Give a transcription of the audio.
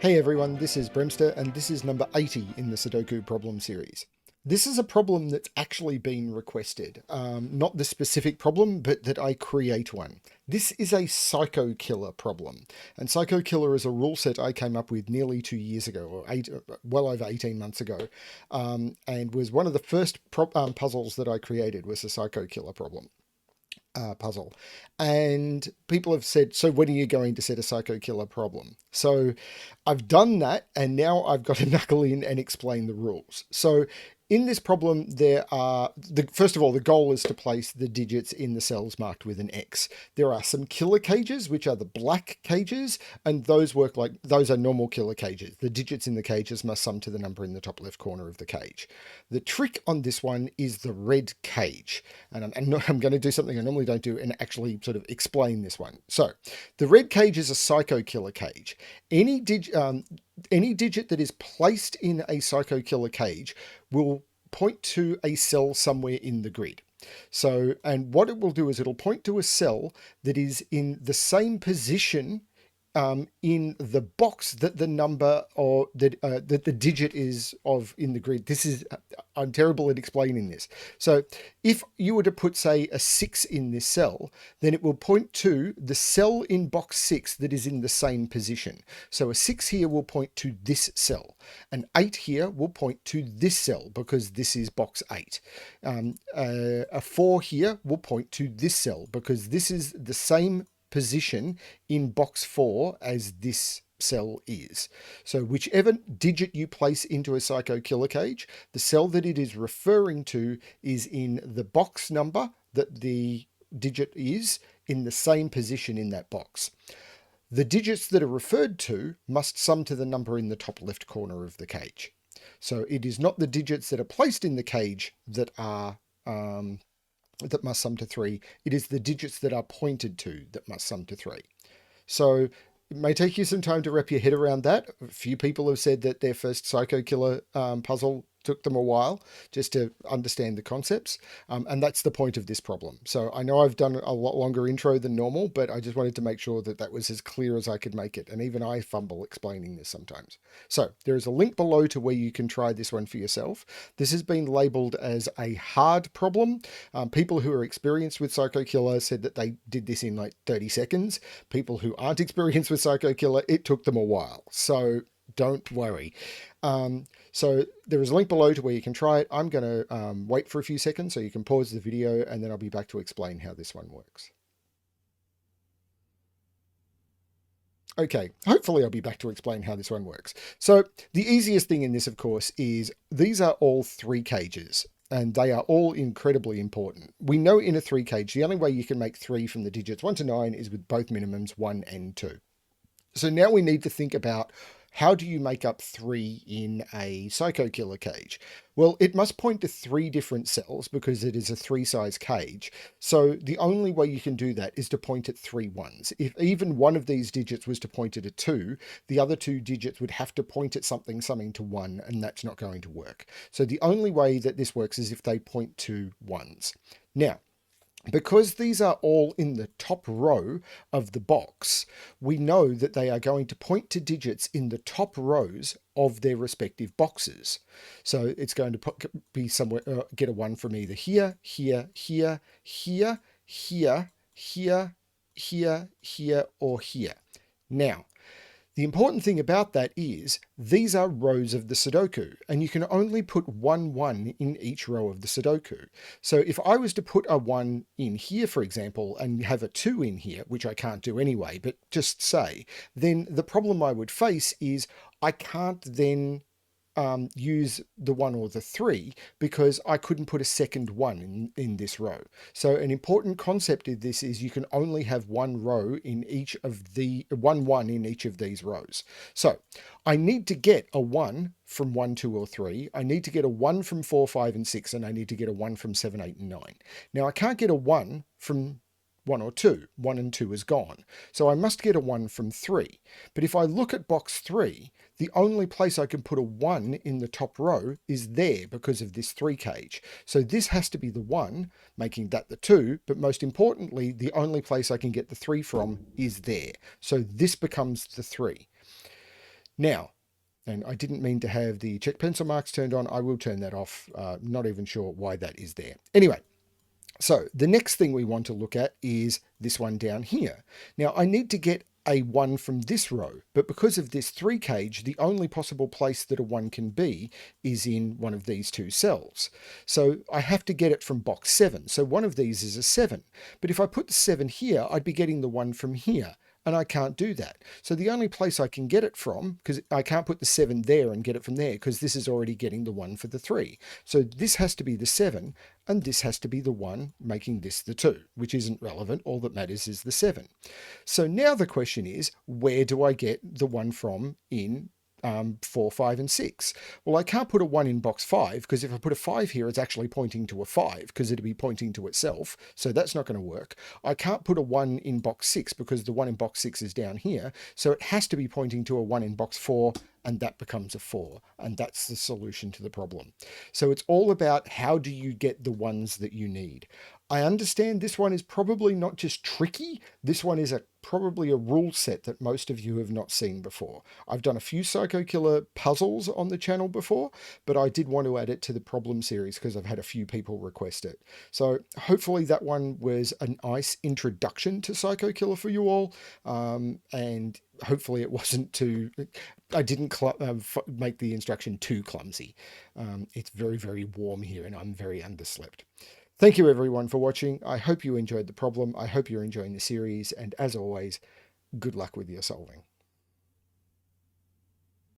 Hey everyone, this is Bremster, and this is number 80 in the Sudoku problem series. This is a problem that's actually been requested. Not the specific problem, but that I create one. This is a psycho killer problem. And psycho killer is a rule set I came up with nearly 2 years ago, or well over 18 months ago, and was one of the first puzzles that I created was a psycho killer problem. Puzzle. And people have said, so when are you going to set a psycho killer problem? So I've done that, and now I've got to knuckle in and explain the rules. So in this problem, first of all, the goal is to place the digits in the cells marked with an X. There are some killer cages, which are the black cages, and those are normal killer cages. The digits in the cages must sum to the number in the top left corner of the cage. The trick on this one is the red cage. And I'm going to do something I normally don't do and actually sort of explain this one. So the red cage is a psycho killer cage. Any digit that is placed in a psycho killer cage will point to a cell somewhere in the grid. So, and what it will do is it'll point to a cell that is in the same position in the box that the number or that the digit is of in the grid. I'm terrible at explaining this. So if you were to put, say, a 6 in this cell, then it will point to the cell in box 6 that is in the same position. So a 6 here will point to this cell. An 8 here will point to this cell because this is box 8. A 4 here will point to this cell because this is the same position in box 4 as this cell is. So whichever digit you place into a psycho killer cage, the cell that it is referring to is in the box number that the digit is in the same position in that box. The digits that are referred to must sum to the number in the top left corner of the cage. So it is not the digits that are placed in the cage that must sum to 3. It is the digits that are pointed to that must sum to 3. So it may take you some time to wrap your head around that. A few people have said that their first psycho killer puzzle took them a while just to understand the concepts. And that's the point of this problem. So I know I've done a lot longer intro than normal, but I just wanted to make sure that that was as clear as I could make it. And even I fumble explaining this sometimes. So there is a link below to where you can try this one for yourself. This has been labeled as a hard problem. People who are experienced with Psycho Killer said that they did this in like 30 seconds. People who aren't experienced with Psycho Killer, it took them a while. So don't worry. So there is a link below to where you can try it. I'm going to wait for a few seconds so you can pause the video, and then I'll be back to explain how this one works. Okay, hopefully I'll be back to explain how this one works. So the easiest thing in this, of course, is these are all 3 cages. And they are all incredibly important. We know in a 3 cage, the only way you can make 3 from the digits 1 to 9 is with both minimums 1 and 2. So now we need to think about, how do you make up 3 in a psycho killer cage? Well, it must point to 3 different cells because it is a 3-size cage. So the only way you can do that is to point at 3 ones. If even one of these digits was to point at a 2, the other 2 digits would have to point at something summing to 1, and that's not going to work. So the only way that this works is if they point to 1s. Now, because these are all in the top row of the box, we know that they are going to point to digits in the top rows of their respective boxes. So it's going to be somewhere, get a 1 from either here, here, here, here, here, here, here, here, or here. Now, the important thing about that is these are rows of the Sudoku, and you can only put 1 1 in each row of the Sudoku. So if I was to put a 1 in here, for example, and have a 2 in here, which I can't do anyway, but just say, then the problem I would face is I can't then use the 1 or the 3 because I couldn't put a second 1 in this row. So an important concept of this is you can only have 1 row in each of the 1 1 in each of these rows. So I need to get a 1 from 1, 2, or 3. I need to get a 1 from 4, 5, and 6, and I need to get a 1 from 7, 8, and 9. Now I can't get a 1 from 1 or 2. 1 and 2 is gone. So I must get a 1 from 3. But if I look at box 3, the only place I can put a 1 in the top row is there because of this 3 cage. So this has to be the 1, making that the 2, but most importantly, the only place I can get the 3 from is there. So this becomes the 3. Now, and I didn't mean to have the check pencil marks turned on. I will turn that off. Not even sure why that is there. Anyway, so the next thing we want to look at is this one down here. Now I need to get a 1 from this row, but because of this 3 cage, the only possible place that a 1 can be is in one of these two cells. So I have to get it from box 7. So one of these is a 7. But if I put the 7 here, I'd be getting the 1 from here. And I can't do that. So the only place I can get it from, because I can't put the 7 there and get it from there, because this is already getting the 1 for the 3. So this has to be the 7, and this has to be the 1, making this the 2, which isn't relevant. All that matters is the 7. So now the question is, where do I get the 1 from in 4, 5, and 6? Well, I can't put a 1 in box 5, because if I put a 5 here, it's actually pointing to a 5, because it'd be pointing to itself. So that's not going to work. I can't put a 1 in box 6, because the 1 in box 6 is down here. So it has to be pointing to a 1 in box 4, and that becomes a 4. And that's the solution to the problem. So it's all about how do you get the ones that you need. I understand this one is probably not just tricky, this one is probably a rule set that most of you have not seen before. I've done a few Psycho Killer puzzles on the channel before, but I did want to add it to the problem series because I've had a few people request it. So hopefully that one was a nice introduction to Psycho Killer for you all, and hopefully it wasn't too... I didn't make the instruction too clumsy. It's very, very warm here and I'm very underslept. Thank you everyone for watching. I hope you enjoyed the problem. I hope you're enjoying the series. And as always, good luck with your solving.